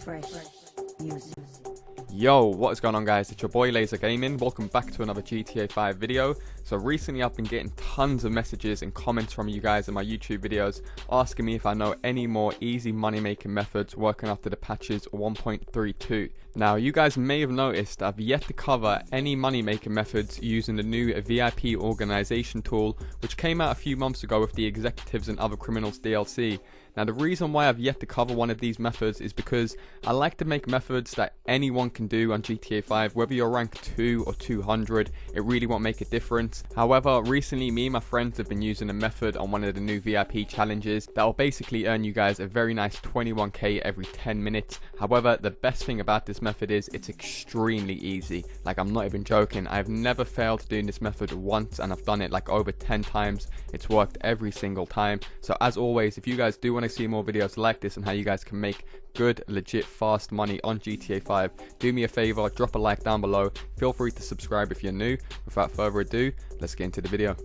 fresh music. Yo, what is going on, guys? It's your boy LaazrGaming. Welcome back to another GTA 5 video. So recently I've been getting tons of messages and comments from you guys in my YouTube videos asking me if I know any more easy money making methods working after the patches 1.32. Now you guys may have noticed I've yet to cover any money making methods using the new VIP organization tool, which came out a few months ago with the Executives and Other Criminals DLC. Now the reason why I've yet to cover one of these methods is because I like to make methods that anyone can do on GTA 5, whether you're rank 2 or 200, it really won't make a difference. However, recently me and my friends have been using a method on one of the new VIP challenges that will basically earn you guys a very nice 21k every 10 minutes. However, the best thing about this method is it's extremely easy. Like, I'm not even joking, I've never failed doing this method once and I've done it like over 10 times. It's worked every single time. So as always, if you guys do want to see more videos like this and how you guys can make good, legit, fast money on GTA 5, do me a favor, drop a like down below. Feel free to subscribe if you're new. Without further ado, let's get into the video.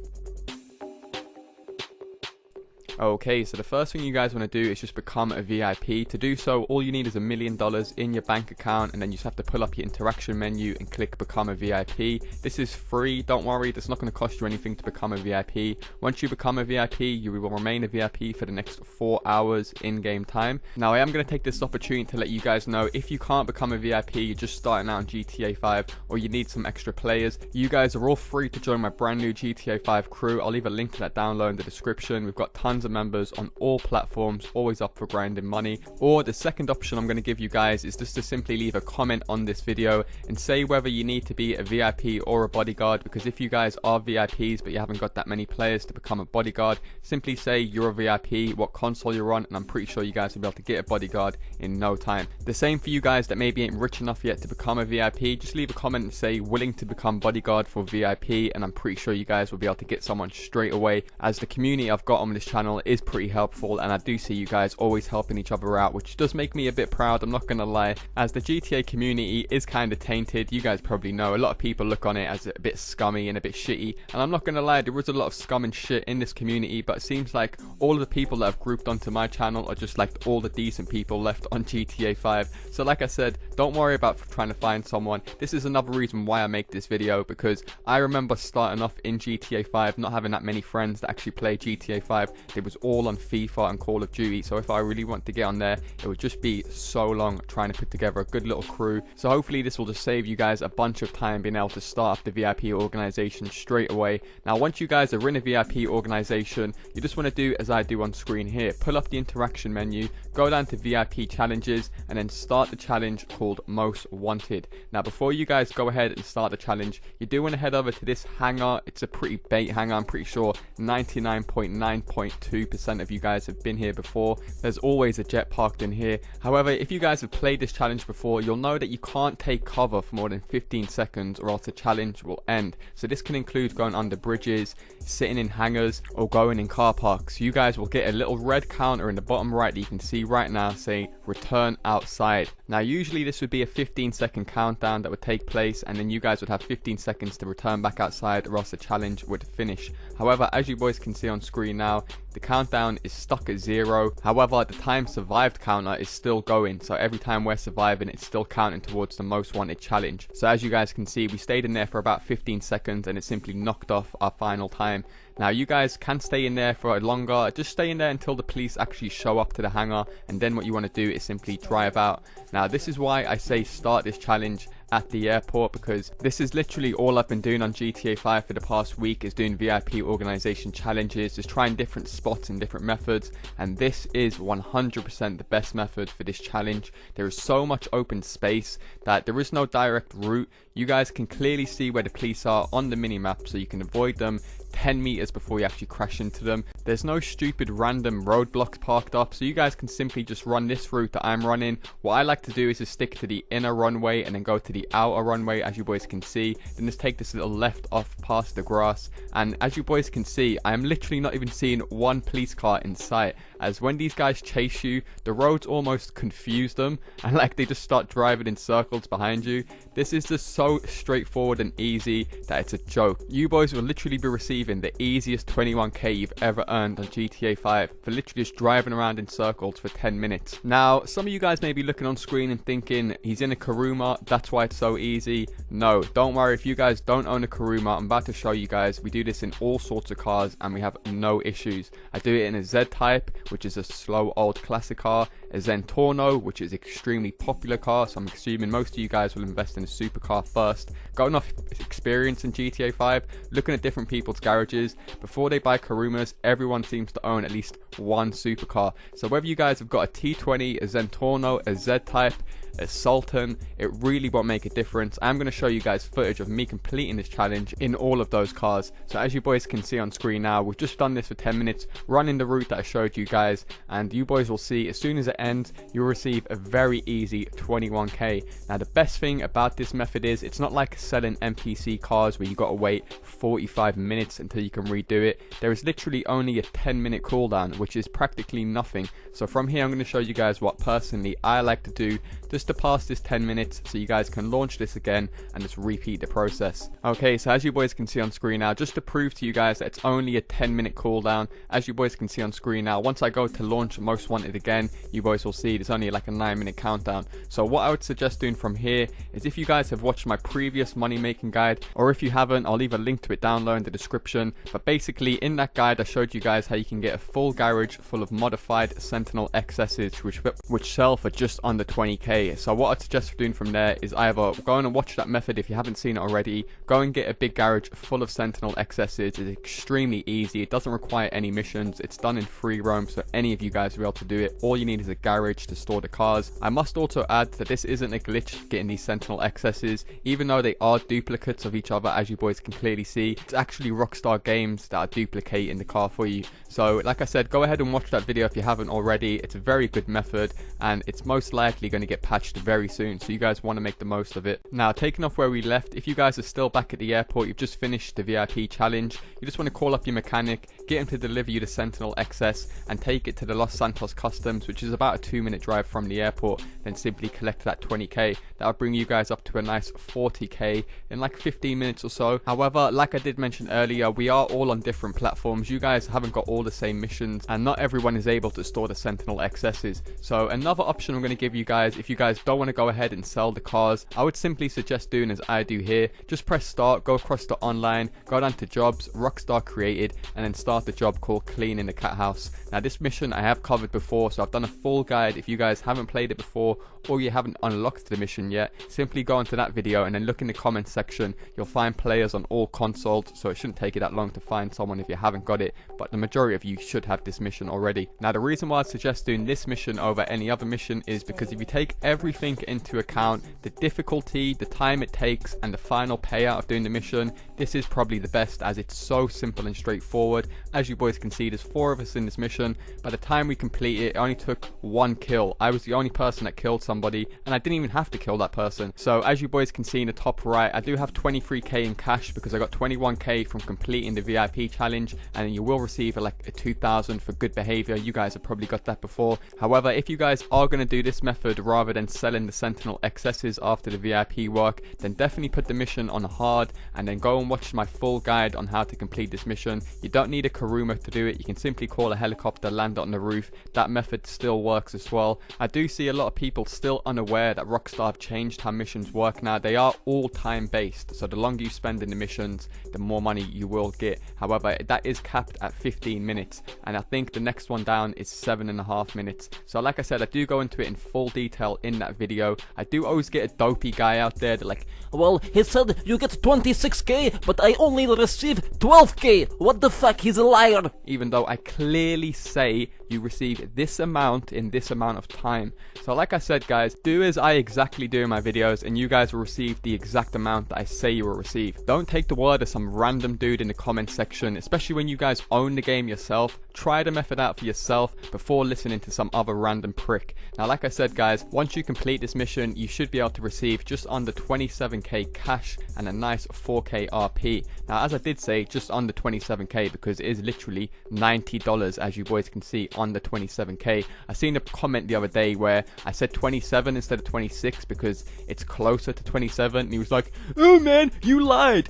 Okay, so the first thing you guys want to do is just become a VIP. To do so, all you need is $1 million in your bank account, and then you just have to pull up your interaction menu and click become a VIP. This is free, don't worry, it's not going to cost you anything to become a VIP. Once you become a VIP, you will remain a VIP for the next 4 hours in-game time. Now I am going to take this opportunity to let you guys know, if you can't become a VIP, you're just starting out in GTA 5, or you need some extra players, you guys are all free to join my brand new GTA 5 crew. I'll leave a link to that down below in the description. We've got tons of members on all platforms, always up for grinding money. Or the second option I'm going to give you guys is just to simply leave a comment on this video and say whether you need to be a VIP or a bodyguard, because if you guys are VIPs but you haven't got that many players to become a bodyguard, simply say you're a VIP, what console you're on, and I'm pretty sure you guys will be able to get a bodyguard in no time. The same for you guys that maybe ain't rich enough yet to become a VIP, just leave a comment and say willing to become bodyguard for VIP, and I'm pretty sure you guys will be able to get someone straight away, as the community I've got on this channel is pretty helpful, and I do see you guys always helping each other out, which does make me a bit proud, I'm not gonna lie, as the GTA community is kind of tainted. You guys probably know a lot of people look on it as a bit scummy and a bit shitty, and I'm not gonna lie, there is a lot of scum and shit in this community, but it seems like all of the people that have grouped onto my channel are just like all the decent people left on GTA 5. So like I said, don't worry about trying to find someone. This is another reason why I make this video, because I remember starting off in GTA 5 not having that many friends that actually play GTA 5. It was all on FIFA and Call of Duty, so if I really want to get on there, it would just be so long trying to put together a good little crew. So hopefully this will just save you guys a bunch of time being able to start up the VIP organization straight away. Now once you guys are in a VIP organization, you just want to do as I do on screen here, pull up the interaction menu, go down to VIP challenges, and then start the challenge called Most Wanted. Now before you guys go ahead and start the challenge, you do want to head over to this hangar. It's a pretty bait hangar. I'm pretty sure 99.9.2% of you guys have been here before. There's always a jet parked in here. However, if you guys have played this challenge before, you'll know that you can't take cover for more than 15 seconds or else the challenge will end. So this can include going under bridges, sitting in hangars, or going in car parks. You guys will get a little red counter in the bottom right that you can see right now saying return outside. Now usually this would be a 15-second countdown that would take place, and then you guys would have 15 seconds to return back outside or else the challenge would finish. However, as you boys can see on screen now, the countdown is stuck at 0. However, the time survived counter is still going, so every time we're surviving, it's still counting towards the most wanted challenge. So as you guys can see, we stayed in there for about 15 seconds and it simply knocked off our final time. Now you guys can stay in there for longer, just stay in there until the police actually show up to the hangar, and then what you want to do is simply drive out. Now this is why I say start this challenge at the airport, because this is literally all I've been doing on GTA 5 for the past week, is doing VIP organization challenges, just trying different spots and different methods, and this is 100% the best method for this challenge. There is so much open space that there is no direct route. You guys can clearly see where the police are on the minimap, so you can avoid them 10 meters before you actually crash into them. There's no stupid random roadblocks parked up, so you guys can simply just run this route that I'm running. What I like to do is just stick to the inner runway and then go to the outer runway, as you boys can see, then just take this little left off past the grass, and as you boys can see, I am literally not even seeing one police car in sight, as when these guys chase you, the roads almost confuse them, and like they just start driving in circles behind you. This is just so straightforward and easy that it's a joke. You boys will literally be receiving receiving the easiest 21k you've ever earned on GTA 5 for literally just driving around in circles for 10 minutes. Now, some of you guys may be looking on screen and thinking, he's in a Kuruma, that's why it's so easy. No, don't worry, if you guys don't own a Kuruma, I'm about to show you guys, we do this in all sorts of cars and we have no issues. I do it in a Z-Type, which is a slow old classic car, a Zentorno, which is an extremely popular car, so I'm assuming most of you guys will invest in a supercar first. Got enough experience in GTA 5, looking at different people's garages, before they buy Kurumas, everyone seems to own at least one supercar. So whether you guys have got a T20, a Zentorno, a Z-Type, a Sultan, it really won't make a difference. I'm going to show you guys footage of me completing this challenge in all of those cars. So as you boys can see on screen now, we've just done this for 10 minutes, running the route that I showed you guys, and you boys will see as soon as it ends, you'll receive a very easy 21k. Now the best thing about this method is, it's not like selling NPC cars where you got to wait 45 minutes until you can redo it. There is literally only a 10-minute cooldown, which is practically nothing. So from here I'm going to show you guys what personally I like to do just to pass this 10 minutes so you guys can launch this again and just repeat the process. Okay, so as you boys can see on screen now, just to prove to you guys that it's only a 10-minute cooldown, as you boys can see on screen now, once I go to launch Most Wanted again, you boys will see there's only like a 9-minute countdown. So what I would suggest doing from here is, if you guys have watched my previous money making guide, or if you haven't, I'll leave a link to it down below in the description. But basically in that guide I showed you guys how you can get a full garage full of modified Sentinel XSs which sell for just under 20k. So what I'd suggest for doing from there is either go and watch that method if you haven't seen it already, go and get a big garage full of Sentinel XSs. It's extremely easy, it doesn't require any missions, it's done in free roam, so any of you guys will be able to do it. All you need is a garage to store the cars. I must also add that this isn't a glitch getting these Sentinel XSs, even though they are duplicates of each other, as you boys can clearly see. It's actually Rockstar Games that are duplicating the car for you. So like I said, go ahead and watch that video if you haven't already. It's a very good method and it's most likely going to get patched very soon, so you guys want to make the most of it. Now, taking off where we left, if you guys are still back at the airport, you've just finished the VIP challenge, you just want to call up your mechanic, get him to deliver you the Sentinel XS and take it to the Los Santos Customs, which is about a 2-minute drive from the airport, then simply collect that 20k. That'll bring you guys up to a nice 40k in like 15 minutes or so. However, like I did mention earlier, we are all on different platforms. You guys haven't got all the same missions and not everyone is able to store the Sentinel XSs. So another option I'm going to give you guys, if you guys don't want to go ahead and sell the cars, I would simply suggest doing as I do here. Just press start, go across to online, go down to jobs, Rockstar created, and then start the job called cleaning the cat house. Now this mission I have covered before, so I've done a full guide. If you guys haven't played it before or you haven't unlocked the mission yet, simply go into that video and then look in the comments section. You'll find players on all consoles, so it shouldn't take you that long to find someone if you haven't got it, but the majority of you should have this mission already. Now the reason why I suggest doing this mission over any other mission is because if you take everything into account, the difficulty, the time it takes, and the final payout of doing the mission, this is probably the best, as it's so simple and straightforward. As you boys can see, there's 4 of us in this mission. By the time we complete it, it only took 1 kill. I was the only person that killed somebody and I didn't even have to kill that person. So as you boys can see in the top right, I do have 23k in cash because I got 21k from completing the VIP challenge, and you will receive like a 2000 for good behavior. You guys have probably got that before. However, if you guys are going to do this method rather than selling the Sentinel XSs after the VIP work, then definitely put the mission on hard and then go and watch my full guide on how to complete this mission. You don't need a Kuruma to do it, you can simply call a helicopter, land it on the roof. That method still works as well. I do see a lot of people still unaware that Rockstar have changed how missions work now. They are all time based, so the longer you spend in the missions, the more money you will get. However, that is capped at 15 minutes, and I think the next one down is 7.5 minutes. So like I said, I do go into it in full detail in that video. I do always get a dopey guy out there that like, well, he said you get 26k, but I only received 12k. What the fuck, he's a liar. Even though I clearly say you receive this amount in this amount of time. So like I said guys, do as I exactly do in my videos and you guys will receive the exact amount that I say you will receive. Don't take the word of some random dude in the comment section, especially when you guys own the game yourself. Try the method out for yourself before listening to some other random prick. Now like I said guys, once you complete this mission, you should be able to receive just under 27k cash and a nice 4k RP. Now as I did say, just under 27k because it is literally $90, as you boys can see, under 27k. I seen a comment the other day where I said 27 instead of 26 because it's closer to 27, and he was like, oh man, you lied,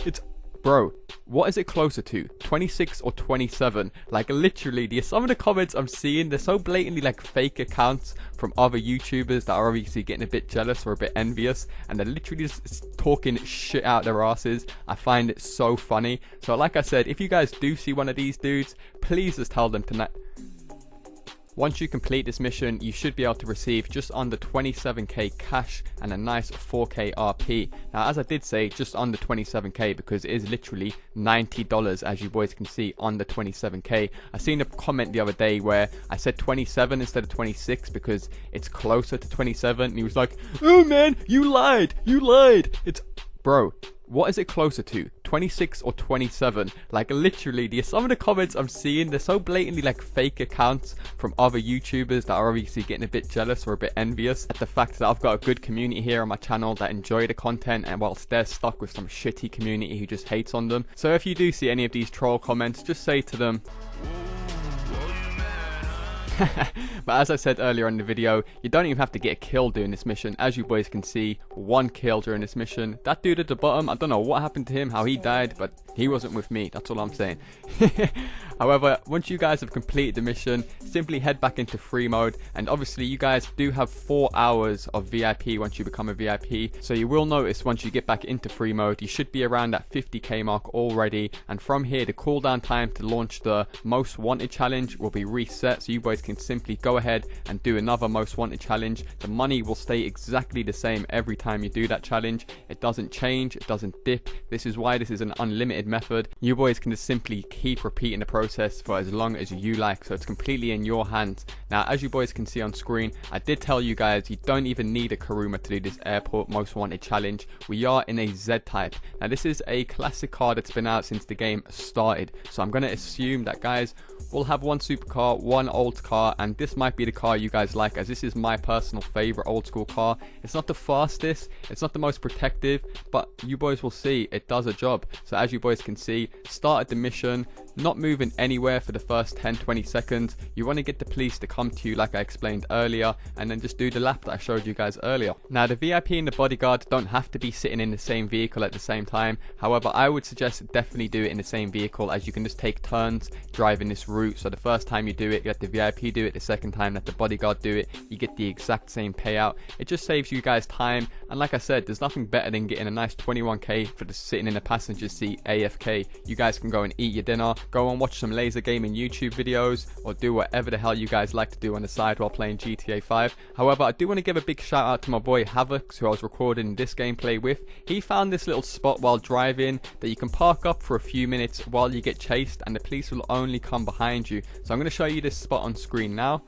it's Bro, what is it closer to, 26 or 27? Like literally, some of the comments I'm seeing, they're so blatantly like fake accounts from other YouTubers that are obviously getting a bit jealous or a bit envious, and they're literally just talking shit out their asses. I find it so funny. So like I said, if you guys do see one of these dudes, please just tell them to once you complete this mission, you should be able to receive just under 27k cash and a nice 4k RP. Now, as I did say, just under 27k because it is literally $90, as you boys can see, under 27k. I seen a comment the other day where I said 27 instead of 26 because it's closer to 27, and he was like, "Oh man, you lied, It's, bro, what is it closer to, 26 or 27? Like literally, some of the comments I'm seeing, they're so blatantly like fake accounts from other YouTubers that are obviously getting a bit jealous or a bit envious at the fact that I've got a good community here on my channel that enjoy the content, and whilst they're stuck with some shitty community who just hates on them. So if you do see any of these troll comments, just say to them, but as I said earlier in the video, you don't even have to get a kill doing this mission. As you boys can see, 1 kill during this mission. That dude at the bottom, I don't know what happened to him, how he died, but he wasn't with me, that's all I'm saying. However, once you guys have completed the mission, simply head back into free mode, and obviously you guys do have 4 hours of VIP once you become a VIP, so you will notice once you get back into free mode, you should be around that 50k mark already, and from here the cooldown time to launch the most wanted challenge will be reset, so you boys can simply go ahead and do another most wanted challenge. The money will stay exactly the same every time you do that challenge. It doesn't change, it doesn't dip. This is why this is an unlimited method. You boys can just simply keep repeating the process for as long as you like, so it's completely in your hands. Now, as you boys can see on screen, I did tell you guys you don't even need a Kuruma to do this airport most wanted challenge. We are in a Z type. Now, this is a classic car that's been out since the game started, so I'm going to assume that guys will have 1 supercar, 1 old car, and this might be the car you guys like, as this is my personal favorite old school car. It's not the fastest, it's not the most protective, but you boys will see it does a job. So as you boys can see, started the mission, not moving anywhere for the first 10-20 seconds. You want to get the police to come to you like I explained earlier, and then just do the lap that I showed you guys earlier. Now, the VIP and the bodyguard don't have to be sitting in the same vehicle at the same time. However, I would suggest definitely do it in the same vehicle, as you can just take turns driving this route. So the first time you do it, you let the VIP do it. The second time, let the bodyguard do it. You get the exact same payout. It just saves you guys time, and like I said, there's nothing better than getting a nice 21k for just sitting in the passenger seat AFK. You guys can go and eat your dinner, go and watch some LaazrGaming YouTube videos, or do whatever the hell you guys like to do on the side while playing GTA 5. However, I do want to give a big shout out to my boy Havox, who I was recording this gameplay with. He found this little spot while driving that you can park up for a few minutes while you get chased, and the police will only come behind you. So I'm going to show you this spot on screen now.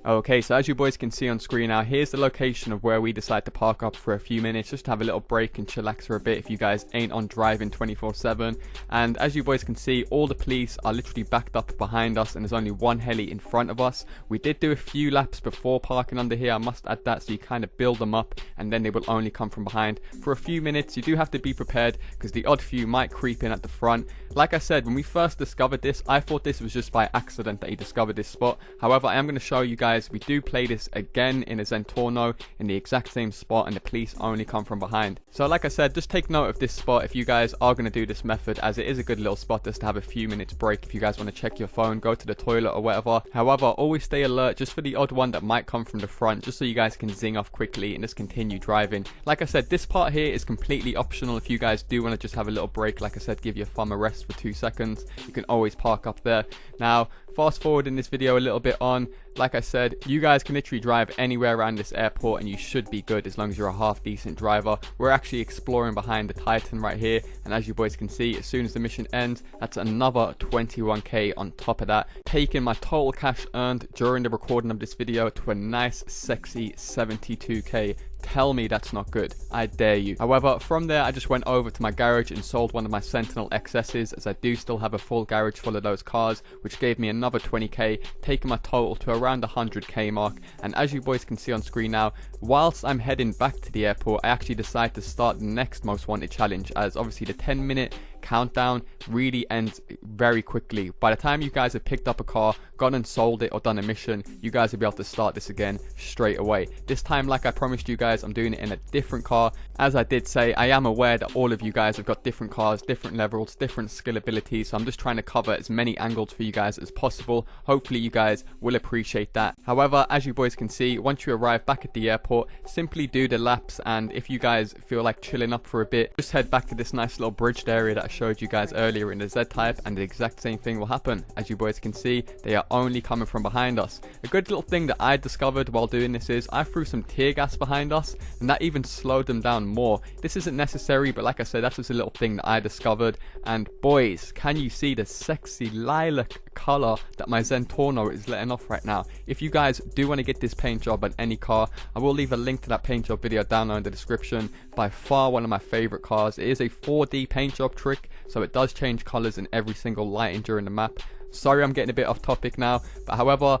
Okay, so as you boys can see on screen now, here's the location of where we decide to park up for a few minutes, just to have a little break and chillax for a bit if you guys ain't on driving 24/7. And as you boys can see, all the police are literally backed up behind us, and there's only 1 heli in front of us. We did do a few laps before parking under here, I must add that, so you kind of build them up, and then they will only come from behind. For a few minutes, you do have to be prepared, because the odd few might creep in at the front. Like I said, when we first discovered this, I thought this was just by accident that he discovered this spot. However, I am going to show you guys, we do play this again in a Zentorno in the exact same spot, and the police only come from behind. So like I said, just take note of this spot if you guys are going to do this method, as it is a good little spot just to have a few minutes break if you guys want to check your phone, go to the toilet or whatever. However, always stay alert just for the odd one that might come from the front, just so you guys can zing off quickly and just continue driving. Like I said, this part here is completely optional. If you guys do want to just have a little break, like I said, give your thumb a rest for 2 seconds, you can always park up there. Now, fast forward in this video a little bit on, like I said, you guys can literally drive anywhere around this airport and you should be good as long as you're a half decent driver. We're actually exploring behind the Titan right here, and as you boys can see, as soon as the mission ends, that's another 21k on top of that, taking my total cash earned during the recording of this video to a nice sexy 72k. Tell me that's not good, I dare you. However, from there I just went over to my garage and sold one of my Sentinel XS's, as I do still have a full garage full of those cars, which gave me another 20k, taking my total to around the 100k mark. And as you boys can see on screen now, whilst I'm heading back to the airport, I actually decide to start the next most wanted challenge, as obviously the 10-minute countdown really ends very quickly. By the time you guys have picked up a car, gone and sold it, or done a mission, you guys will be able to start this again straight away. This time, like I promised you guys, I'm doing it in a different car. As I did say, I am aware that all of you guys have got different cars, different levels, different skill abilities, so I'm just trying to cover as many angles for you guys as possible. Hopefully you guys will appreciate that. However, as you boys can see, once you arrive back at the airport, simply do the laps, and if you guys feel like chilling up for a bit, just head back to this nice little bridged area that I showed you guys earlier in the Z-Type, and the exact same thing will happen. As you boys can see, they are only coming from behind us. A good little thing that I discovered while doing this is I threw some tear gas behind us, and that even slowed them down more. This isn't necessary, but like I said, that's just a little thing that I discovered. And boys, can you see the sexy lilac color that my Zentorno is letting off right now? If you guys do want to get this paint job on any car, I will leave a link to that paint job video down there in the description. By far one of my favorite cars. It is a 4D paint job trick, so it does change colors in every single lighting during the map. Sorry, I'm getting a bit off topic now, but however,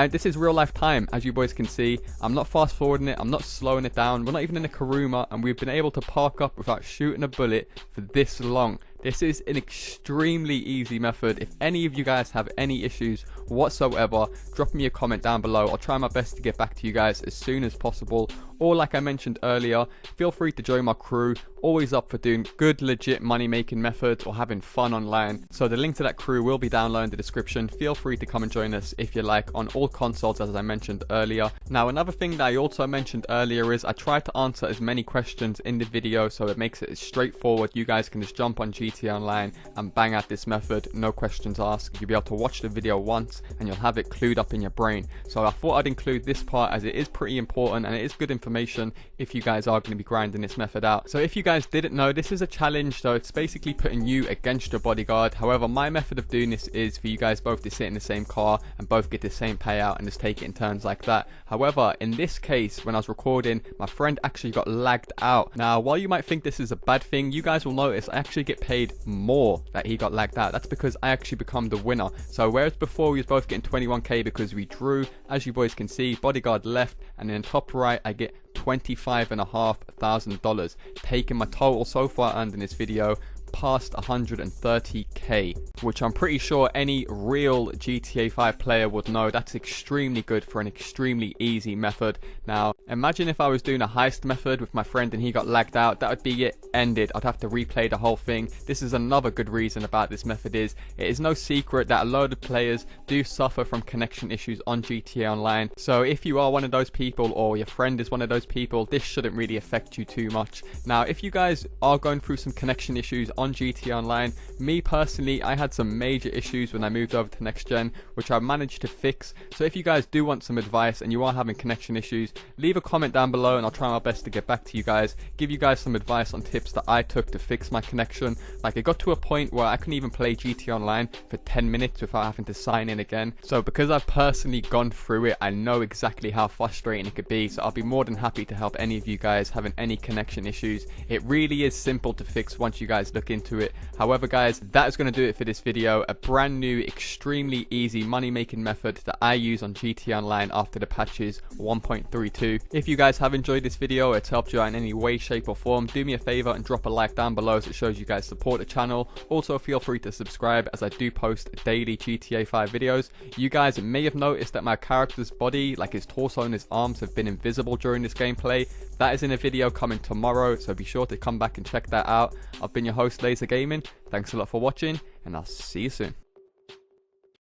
this is real life time. As you boys can see, I'm not fast forwarding it, I'm not slowing it down, we're not even in a Karuma, and we've been able to park up without shooting a bullet for this long. This is an extremely easy method. If any of you guys have any issues whatsoever, drop me a comment down below. I'll try my best to get back to you guys as soon as possible. Or like I mentioned earlier, feel free to join my crew. Always up for doing good legit money making methods or having fun online. So the link to that crew will be down below in the description. Feel free to come and join us if you like, on all consoles as I mentioned earlier. Now another thing that I also mentioned earlier is I try to answer as many questions in the video, so it makes it as straightforward. You guys can just jump on GTA Online and bang out this method, no questions asked. You'll be able to watch the video once and you'll have it clued up in your brain. So I thought I'd include this part as it is pretty important and it is good information if you guys are going to be grinding this method out. So if you guys didn't know, this is a challenge, so it's basically putting you against your bodyguard. However, my method of doing this is for you guys both to sit in the same car and both get the same payout and just take it in turns like that. However, in this case, when I was recording, my friend actually got lagged out. Now, while you might think this is a bad thing, you guys will notice I actually get paid more that he got lagged out. That's because I actually become the winner. So whereas before we was both getting 21k because we drew, as you boys can see, bodyguard left, and in the top right I get $25,500, taking my total so far earned in this video past 130k, which I'm pretty sure any real GTA 5 player would know that's extremely good for an extremely easy method. Now imagine if I was doing a heist method with my friend and he got lagged out, that would be it, ended. I'd have to replay the whole thing. This is another good reason about this method is it is no secret that a load of players do suffer from connection issues on GTA Online. So if you are one of those people or your friend is one of those people, this shouldn't really affect you too much. Now if you guys are going through some connection issues on GTA Online, me personally, I had some major issues when I moved over to next gen, which I managed to fix. So if you guys do want some advice and you are having connection issues, leave a comment down below and I'll try my best to get back to you guys, give you guys some advice on tips that I took to fix my connection. Like it got to a point where I couldn't even play GTA Online for 10 minutes without having to sign in again. So because I've personally gone through it, I know exactly how frustrating it could be. So I'll be more than happy to help any of you guys having any connection issues. It really is simple to fix once you guys look into it. However guys, that is going to do it for this video. A brand new extremely easy money making method that I use on GTA Online after the patches 1.32. If you guys have enjoyed this video, it's helped you out in any way, shape or form, do me a favor and drop a like down below so it shows you guys support the channel. Also feel free to subscribe as I do post daily GTA 5 videos. You guys may have noticed that my character's body, like his torso and his arms, have been invisible during this gameplay. That is in a video coming tomorrow, so be sure to come back and check that out. I've been your host LaazrGaming. Thanks a lot for watching and I'll see you soon.